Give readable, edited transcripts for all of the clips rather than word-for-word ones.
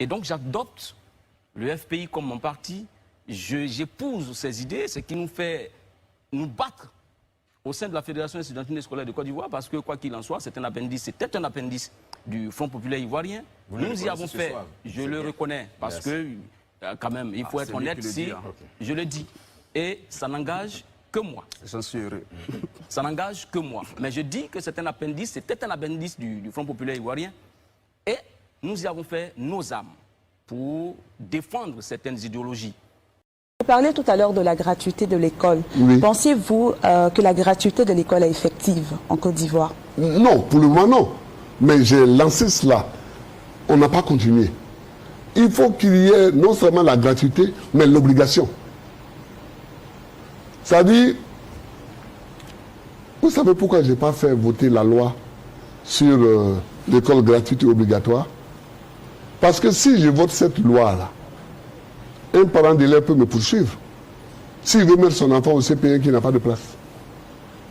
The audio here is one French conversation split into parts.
Et donc j'adopte le FPI comme mon parti, j'épouse ces idées, ce qui nous fait nous battre au sein de la Fédération estudiantine scolaire de Côte d'Ivoire, parce que quoi qu'il en soit, c'était un appendice du Front populaire ivoirien. Nous y avons fait, je le reconnais, parce que quand même, il faut être honnête, je le dis. Et ça n'engage que moi. J'en suis heureux. Ça n'engage que moi. Mais je dis que c'était un appendice du Front populaire ivoirien. Et nous y avons fait nos âmes pour défendre certaines idéologies. Vous parlez tout à l'heure de la gratuité de l'école. Oui. Pensez-vous que la gratuité de l'école est effective en Côte d'Ivoire? Non, pour le moment non. Mais j'ai lancé cela. On n'a pas continué. Il faut qu'il y ait non seulement la gratuité, mais l'obligation. C'est-à-dire, vous savez pourquoi je n'ai pas fait voter la loi sur l'école gratuite et obligatoire? Parce que si je vote cette loi-là, un parent d'élève peut me poursuivre. S'il veut mettre son enfant au CPE qui n'a pas de place,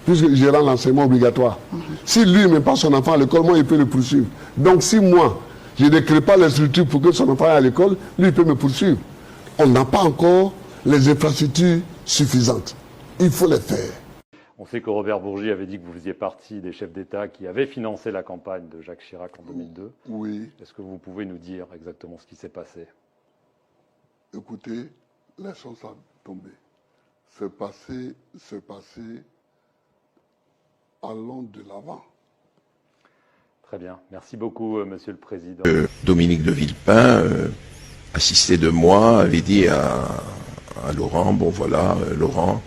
puisque je rends l'enseignement obligatoire. Si lui ne met pas son enfant à l'école, moi, il peut le poursuivre. Donc si moi, je ne crée pas les structures pour que son enfant aille à l'école, lui, il peut me poursuivre. On n'a pas encore les infrastructures suffisantes. Il faut les faire. On sait que Robert Bourgi avait dit que vous faisiez partie des chefs d'État qui avaient financé la campagne de Jacques Chirac en 2002. Oui. Est-ce que vous pouvez nous dire exactement ce qui s'est passé? Écoutez, laissons ça tomber. Se passer, allons de l'avant. Très bien. Merci beaucoup, Monsieur le Président. Dominique de Villepin, assisté de moi, avait dit à Laurent, bon voilà, Laurent,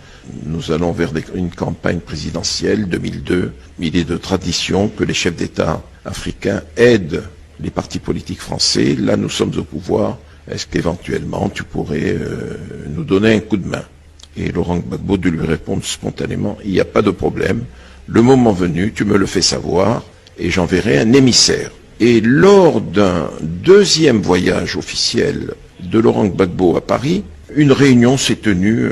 nous allons vers une campagne présidentielle 2002. Il est de tradition que les chefs d'État africains aident les partis politiques français. Là, nous sommes au pouvoir. Est-ce qu'éventuellement, tu pourrais nous donner un coup de main? Et Laurent Gbagbo de lui répondre spontanément, il n'y a pas de problème. Le moment venu, tu me le fais savoir et j'enverrai un émissaire. Et lors d'un deuxième voyage officiel de Laurent Gbagbo à Paris, une réunion s'est tenue.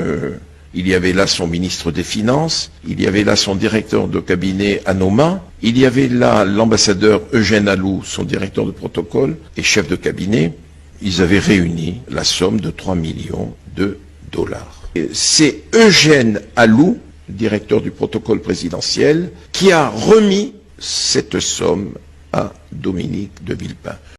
Il y avait là son ministre des Finances, il y avait là son directeur de cabinet Anoma, il y avait là l'ambassadeur Eugène Alou, son directeur de protocole et chef de cabinet. Ils avaient réuni la somme de 3 millions de dollars. C'est Eugène Alou, directeur du protocole présidentiel, qui a remis cette somme à Dominique de Villepin.